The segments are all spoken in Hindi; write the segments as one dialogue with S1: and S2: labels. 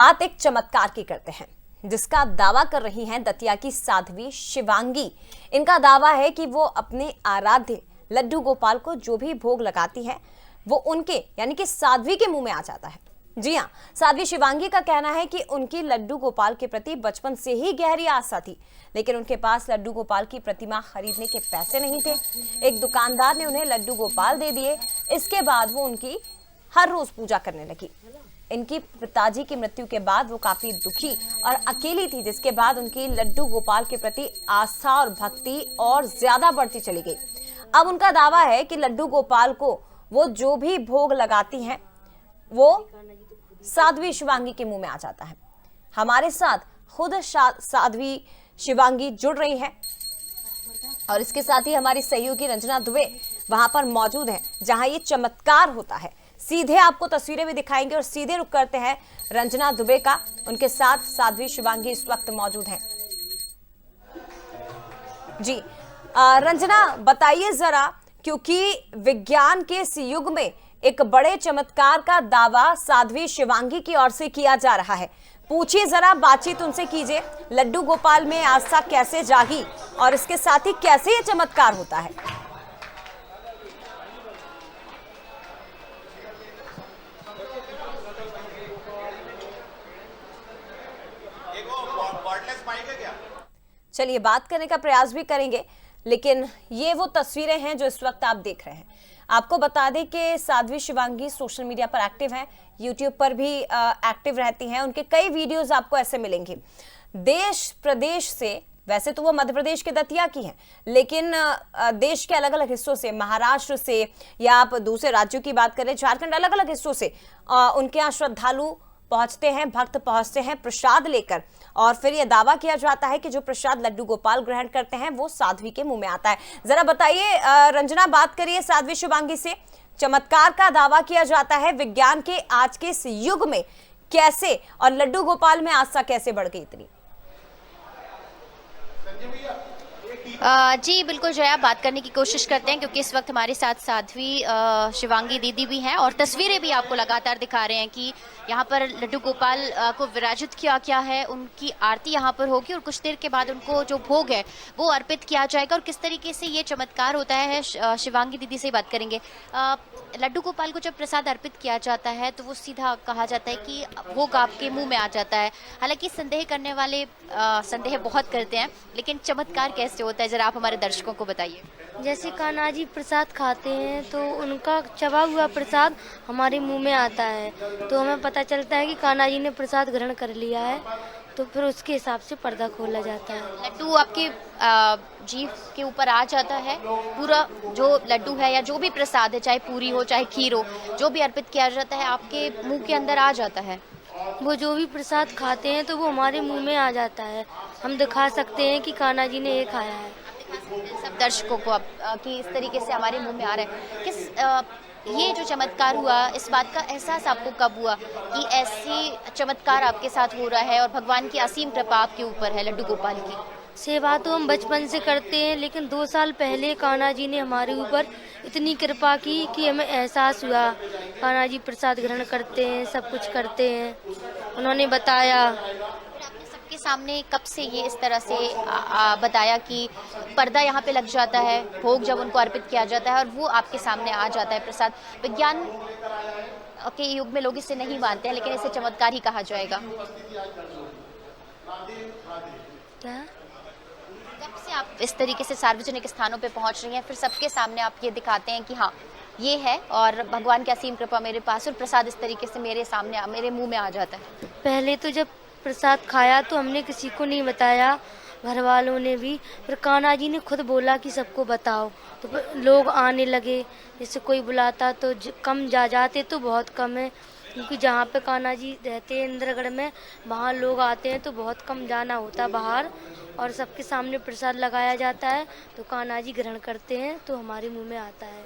S1: बात एक चमत्कार की करते हैं जिसका दावा कर रही हैं दतिया की साध्वी शिवांगी। इनका दावा है कि वो अपने आराध्य लड्डू गोपाल को जो भी भोग लगाती हैं वो उनके यानी कि साध्वी के मुंह में आ जाता है। जी हाँ, साध्वी शिवांगी का कहना है कि उनकी लड्डू गोपाल के प्रति बचपन से ही गहरी आस्था थी, लेकिन उनके पास लड्डू गोपाल की प्रतिमा खरीदने के पैसे नहीं थे। एक दुकानदार ने उन्हें लड्डू गोपाल दे दिए। इसके बाद वो उनकी हर रोज पूजा करने लगी। इनकी पिताजी की मृत्यु के बाद वो काफी दुखी और अकेली थी, जिसके बाद उनकी लड्डू गोपाल के प्रति आस्था और भक्ति और ज्यादा बढ़ती चली गई। अब उनका दावा है कि लड्डू गोपाल को वो जो भी भोग लगाती हैं वो साध्वी शिवांगी के मुंह में आ जाता है। हमारे साथ खुद साध्वी शिवांगी जुड़ रही है और इसके साथ ही हमारी सहयोगी रंजना दुबे वहां पर मौजूद है जहां ये चमत्कार होता है। सीधे आपको तस्वीरें भी दिखाएंगे और सीधे रुक करते हैं रंजना दुबे का। उनके साथ साध्वी शिवांगी इस वक्त मौजूद हैं। जी रंजना, बताइए जरा, क्योंकि विज्ञान के इस युग में एक बड़े चमत्कार का दावा साध्वी शिवांगी की ओर से किया जा रहा है। पूछिए जरा, बातचीत उनसे कीजिए, लड्डू गोपाल में आस्था कैसे जागी और इसके साथ ही कैसे ये चमत्कार होता है। चलिए बात करने का प्रयास भी करेंगे, लेकिन ये वो तस्वीरें हैं जो इस वक्त आप देख रहे हैं। आपको बता दें कि साध्वी शिवांगी सोशल मीडिया पर एक्टिव हैं, यूट्यूब पर भी एक्टिव रहती हैं। उनके कई वीडियोस आपको ऐसे मिलेंगे देश प्रदेश से। वैसे तो वो मध्य प्रदेश के दतिया की हैं, लेकिन देश के अलग अलग हिस्सों से, महाराष्ट्र से या आप दूसरे राज्यों की बात करें, झारखंड, अलग अलग हिस्सों से उनके यहाँ श्रद्धालु पहुंचते हैं, भक्त पहुंचते हैं प्रसाद लेकर, और फिर यह दावा किया जाता है कि जो प्रसाद लड्डू गोपाल ग्रहण करते हैं वो साध्वी के मुंह में आता है। जरा बताइए रंजना, बात करिए साध्वी शिवांगी से। चमत्कार का दावा किया जाता है विज्ञान के आज के इस युग में, कैसे और लड्डू गोपाल में आस्था कैसे बढ़ गई इतनी?
S2: जी बिल्कुल जया, बात करने की कोशिश करते हैं क्योंकि इस वक्त हमारे साथ साध्वी शिवांगी दीदी भी हैं और तस्वीरें भी आपको लगातार दिखा रहे हैं कि यहाँ पर लड्डू गोपाल को विराजित किया क्या है। उनकी आरती यहाँ पर होगी और कुछ देर के बाद उनको जो भोग है वो अर्पित किया जाएगा। और किस तरीके से ये चमत्कार होता है शिवांगी दीदी से बात करेंगे। लड्डू गोपाल को जब प्रसाद अर्पित किया जाता है तो वो सीधा कहा जाता है कि भोग आपके मुंह में आ जाता है। हालांकि संदेह करने वाले संदेह बहुत करते हैं, लेकिन चमत्कार कैसे होता है जरा आप हमारे दर्शकों को बताइए।
S3: जैसे कान्हा जी प्रसाद खाते हैं तो उनका चबा हुआ प्रसाद हमारे मुंह में आता है, तो हमें पता चलता है कि कान्हा जी ने प्रसाद ग्रहण कर लिया है, तो फिर उसके हिसाब से पर्दा खोला जाता है।
S2: लड्डू आपके जीभ के ऊपर आ जाता है, पूरा जो लड्डू है या जो भी प्रसाद है, चाहे पूरी हो चाहे खीर हो, जो भी अर्पित किया जाता है आपके मुंह के अंदर आ जाता है।
S3: वो जो भी प्रसाद खाते हैं तो वो हमारे मुंह में आ जाता है। हम दिखा सकते हैं कि कान्हा जी ने ये खाया है।
S2: सब दर्शकों को अब कि इस तरीके से हमारे मुंह में आ रहा है। ये जो चमत्कार हुआ, इस बात का एहसास आपको कब हुआ कि ऐसी चमत्कार आपके साथ हो रहा है और भगवान की असीम कृपा आपके ऊपर है लड्डू गोपाल की?
S3: सेवा तो हम बचपन से करते हैं, लेकिन 2 साल पहले कान्हा जी ने हमारे ऊपर इतनी कृपा की कि हमें एहसास हुआ। कान्हा जी प्रसाद ग्रहण करते हैं, सब कुछ करते हैं, उन्होंने बताया।
S2: आपने सबके सामने कब से ये इस तरह से बताया कि पर्दा यहाँ पे लग जाता है, भोग जब उनको अर्पित किया जाता है और वो आपके सामने आ जाता है प्रसाद? विज्ञान के युग में लोग इसे नहीं मानते हैं, लेकिन इसे चमत्कार ही कहा जाएगा।
S3: क्या?
S2: कब से आप इस तरीके से सार्वजनिक स्थानों पे पहुंच रही हैं, फिर सबके सामने आप ये दिखाते हैं कि हाँ ये है और भगवान की असीम कृपा मेरे पास, और प्रसाद इस तरीके से मेरे सामने मेरे मुंह में आ जाता है?
S3: पहले तो जब प्रसाद खाया तो हमने किसी को नहीं बताया, घर वालों ने भी, फिर कान्हा जी ने खुद बोला कि सबको बताओ, तो लोग आने लगे। जैसे कोई बुलाता तो कम जाते तो बहुत कम है, क्योंकि जहाँ पे कान्हा जी रहते हैं इंद्रगढ़ में, वहाँ लोग आते हैं तो बहुत कम जाना होता बाहर, और सबके सामने प्रसाद लगाया जाता है तो कान्हा जी ग्रहण करते हैं तो हमारे मुंह में आता है।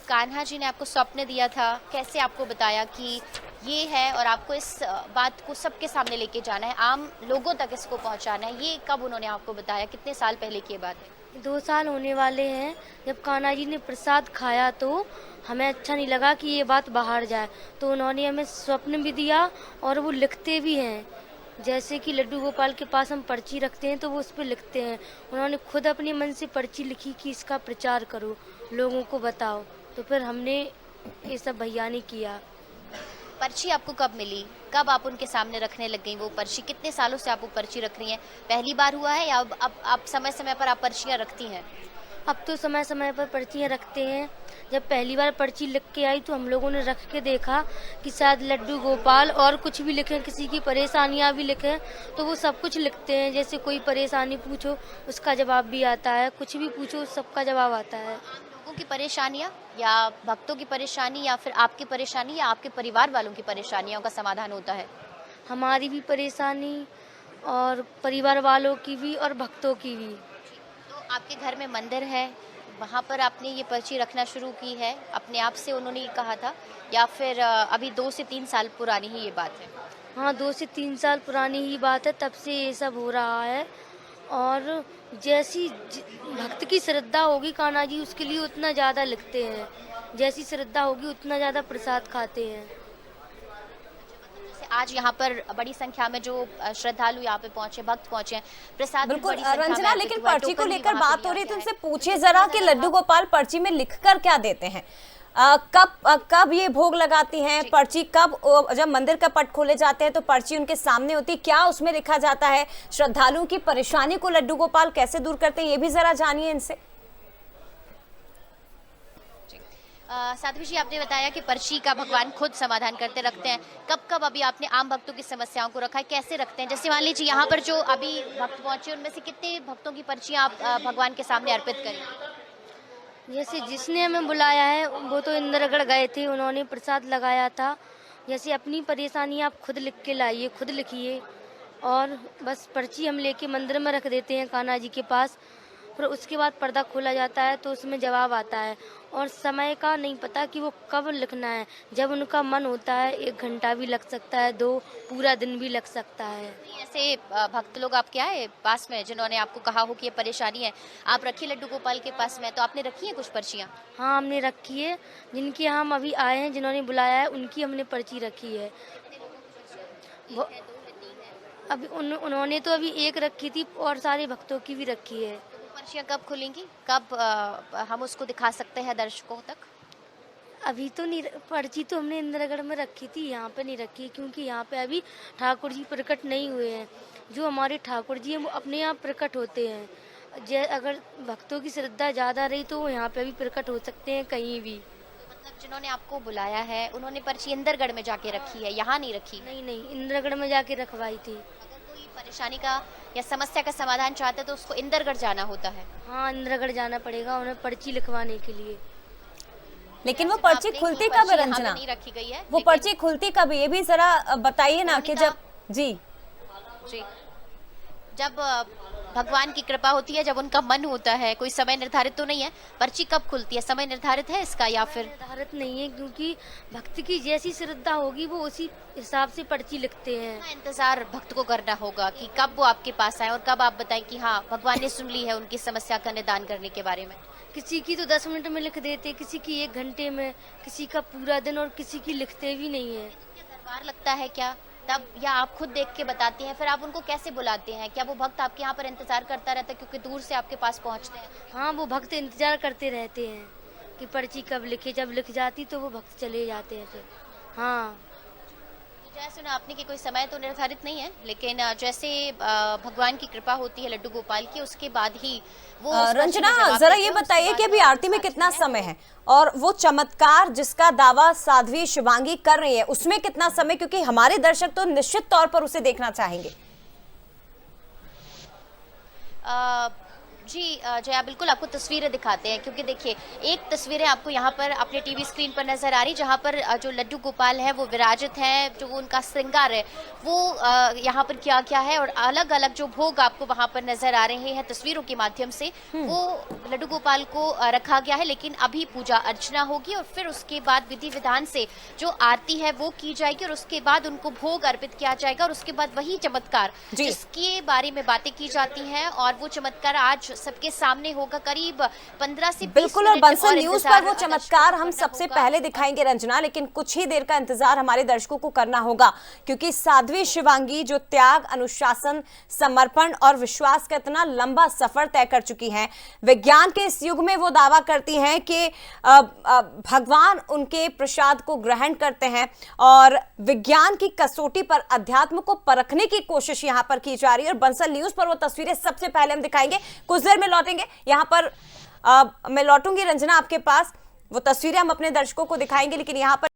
S2: कान्हा जी ने आपको स्वप्न दिया था, कैसे आपको बताया कि ये है और आपको इस बात को सबके सामने लेके जाना है, आम लोगों तक इसको पहुंचाना है, ये कब उन्होंने आपको बताया, कितने साल पहले की ये बात है?
S3: 2 साल होने वाले हैं। जब कान्हा जी ने प्रसाद खाया तो हमें अच्छा नहीं लगा कि ये बात बाहर जाए, तो उन्होंने हमें स्वप्न भी दिया और वो लिखते भी हैं। जैसे कि लड्डू गोपाल के पास हम पर्ची रखते हैं तो वो उस पर लिखते हैं। उन्होंने खुद अपने मन से पर्ची लिखी कि इसका प्रचार करो, लोगों को बताओ, तो फिर हमने ये सब भैया ने किया।
S2: पर्ची आपको कब मिली, कब आप उनके सामने रखने लग गई वो पर्ची? कितने सालों से आप वो पर्ची रख रही हैं? पहली बार हुआ है या अब आप समय समय पर आप पर्चियाँ रखती हैं?
S3: अब तो समय समय पर पर्चियाँ रखते हैं। जब पहली बार पर्ची लिख के आई तो हम लोगों ने रख के देखा कि शायद लड्डू गोपाल और कुछ भी लिखें, किसी की परेशानियाँ भी लिखें, तो वो सब कुछ लिखते हैं। जैसे कोई परेशानी पूछो उसका जवाब भी आता है, कुछ भी पूछो सबका जवाब आता है।
S2: लोगों की परेशानियाँ या भक्तों की परेशानी या फिर आपकी परेशानी या आपके परिवार वालों की परेशानियों का समाधान होता है?
S3: हमारी भी परेशानी और परिवार वालों की भी और भक्तों की भी।
S2: तो आपके घर में मंदिर है, वहाँ पर आपने ये पर्ची रखना शुरू की है, अपने आप से उन्होंने ये कहा था या फिर अभी 2 से 3 साल पुरानी ही ये बात है?
S3: हाँ, 2 से 3 साल पुरानी ही बात है, तब से ये सब हो रहा है। और जैसी भक्त की श्रद्धा होगी कान्हा जी उसके लिए उतना ज़्यादा लिखते हैं, जैसी श्रद्धा होगी उतना ज़्यादा प्रसाद खाते हैं।
S2: आज यहाँ पर बड़ी संख्या में जो श्रद्धालु यहाँ पे पहुंचे, भक्त पहुंचे हैं, प्रसाद भी
S1: बिल्कुल
S2: बड़ी संख्या में
S1: रंजना,
S2: अर्पित
S1: लेकिन
S2: हुआ है,
S1: पर्ची को
S2: टोकन भी
S1: लेकर
S2: वहाँ पे
S1: बात हो रही है तो
S2: दिया
S1: उनसे
S2: गया है।
S1: पूछिए जरा कि लड्डू गोपाल पर्ची में लिखकर क्या देते हैं, कब ये भोग लगाती हैं, पर्ची कब, जब मंदिर का पट खोले जाते हैं तो पर्ची उनके सामने होती, क्या उसमें लिखा जाता है, श्रद्धालुओं की परेशानी को लड्डू गोपाल कैसे दूर करते हैं, ये भी जरा जानिए इनसे।
S2: साध्वी जी, आपने बताया कि पर्ची का भगवान खुद समाधान करते रखते हैं, कब कब अभी आपने आम भक्तों की समस्याओं को रखा है, कैसे रखते हैं? जैसे मान लीजिए यहाँ पर जो अभी भक्त पहुंचे उनमें से कितने भक्तों की पर्चियाँ आप भगवान के सामने अर्पित करेंगे?
S3: जैसे जिसने हमें बुलाया है वो तो इंद्रगढ़ गए थे, उन्होंने प्रसाद लगाया था। जैसे अपनी परेशानी आप खुद लिख के लाइए, खुद लिखिए और बस पर्ची हम लेके मंदिर में रख देते हैं कान्हा जी के पास। फिर उसके बाद पर्दा खोला जाता है तो उसमें जवाब आता है और समय का नहीं पता कि वो कब लिखना है, जब उनका मन होता है 1 घंटा भी लग सकता है, 2 पूरा दिन भी लग सकता है।
S2: ऐसे भक्त लोग आपके आए पास में जिन्होंने आपको कहा हो कि ये परेशानी है, आप रखिए लड्डू गोपाल के पास में, तो आपने रखी है कुछ पर्चियाँ?
S3: हाँ, हमने रखी है, जिनकी हम अभी आए हैं, जिन्होंने बुलाया है उनकी हमने पर्ची रखी है। अभी उन्होंने तो अभी 1 रखी थी और सारे भक्तों की भी रखी है।
S2: पर्चियाँ कब खुलेंगी, कब हम उसको दिखा सकते हैं दर्शकों तक?
S3: अभी तो नहीं, पर्ची तो हमने इंद्रगढ़ में रखी थी, यहाँ पे नहीं रखी क्योंकि यहाँ पे अभी ठाकुर जी प्रकट नहीं हुए हैं। जो हमारे ठाकुर जी हैं वो अपने आप प्रकट होते हैं। अगर भक्तों की श्रद्धा ज़्यादा रही तो वो यहाँ पे भी प्रकट हो सकते हैं कहीं भी।
S2: मतलब जिन्होंने आपको बुलाया है उन्होंने पर्ची इंद्रगढ़ में जाके रखी है, यहाँ नहीं रखी?
S3: नहीं, इंद्रगढ़ में जाके रखवाई थी।
S2: परेशानी का या समस्या का समाधान चाहते तो उसको इंद्रगढ़ जाना होता है?
S3: हाँ, इंद्रगढ़ जाना पड़ेगा उन्हें पर्ची लिखवाने के लिए।
S1: लेकिन वो पर्ची खुलती कब है रंजना?
S2: नहीं रखी गई है
S1: वो पर्ची खुलती कब, ये भी जरा बताइए ना कि जब जी
S2: जब भगवान की कृपा होती है, जब उनका मन होता है, कोई समय निर्धारित तो नहीं है? पर्ची कब खुलती है, समय निर्धारित है इसका या फिर?
S3: निर्धारित नहीं है क्योंकि भक्त की जैसी श्रद्धा होगी वो उसी हिसाब से पर्ची लिखते हैं।
S2: इंतजार भक्त को करना होगा कि कब वो आपके पास आए और कब आप बताएं कि हाँ भगवान ने सुन ली है उनकी समस्या का निदान करने के बारे में।
S3: किसी की तो 10 मिनट में लिख देते, किसी की 1 घंटे में, किसी का पूरा दिन और किसी की लिखते भी नहीं है।
S2: दरबार लगता है क्या तब, या आप खुद देख के बताती हैं? फिर आप उनको कैसे बुलाते हैं? क्या वो भक्त आपके यहाँ पर इंतजार करता रहता है क्योंकि दूर से आपके पास पहुँचते हैं?
S3: हाँ, वो भक्त इंतजार करते रहते हैं कि पर्ची कब लिखे, जब लिख जाती तो वो भक्त चले जाते हैं फिर। हाँ,
S2: जैसे सुना आपने कि कोई समय तो निर्धारित नहीं है, लेकिन जैसे भगवान की कृपा होती है लड्डू गोपाल की, उसके बाद ही वो
S1: रंजना जरा ये बताइए कि अभी आरती में कितना समय है और वो चमत्कार जिसका दावा साध्वी शिवांगी कर रही है उसमें कितना समय, क्योंकि हमारे दर्शक तो निश्चित तौर पर उसे देखना चाहेंगे।
S2: जी जया, बिल्कुल आपको तस्वीरें दिखाते हैं, क्योंकि देखिए एक तस्वीरें आपको यहाँ पर अपने टीवी स्क्रीन पर नजर आ रही, जहाँ पर जो लड्डू गोपाल है वो विराजित है, जो उनका श्रृंगार है वो यहाँ पर क्या क्या है, और अलग अलग जो भोग आपको वहाँ पर नजर आ रहे हैं तस्वीरों के माध्यम से, वो लड्डू गोपाल को रखा गया है। लेकिन अभी पूजा अर्चना होगी और फिर उसके बाद विधि विधान से जो आरती है वो की जाएगी और उसके बाद उनको भोग अर्पित किया जाएगा, और उसके बाद वही चमत्कार जिसके बारे में बातें की जाती हैं, और वो चमत्कार आज सबके सामने होगा करीब 15 से 20
S1: बिल्कुल। और
S2: मिनट
S1: बंसल न्यूज पर वो
S2: इंतजार
S1: चमत्कार हम
S2: करना
S1: सबसे
S2: होगा।
S1: पहले दिखाएंगे रंजना, लेकिन कुछ ही देर का इंतजार हमारे दर्शकों को करना होगा, क्योंकि साध्वी शिवांगी जो त्याग, अनुशासन, समर्पण और विश्वास का इतना लंबा सफर तय कर चुकी हैं, विज्ञान के इस युग में वो दावा करती हैं कि भगवान उनके प्रसाद को ग्रहण करते हैं, और विज्ञान की कसौटी पर अध्यात्म को परखने की कोशिश यहां पर की जा रही है। और बंसल न्यूज पर वो तस्वीरें सबसे पहले हम दिखाएंगे, कुछ देर में लौटेंगे यहां पर। मैं लौटूंगी रंजना आपके पास, वो तस्वीरें हम अपने दर्शकों को दिखाएंगे, लेकिन यहां पर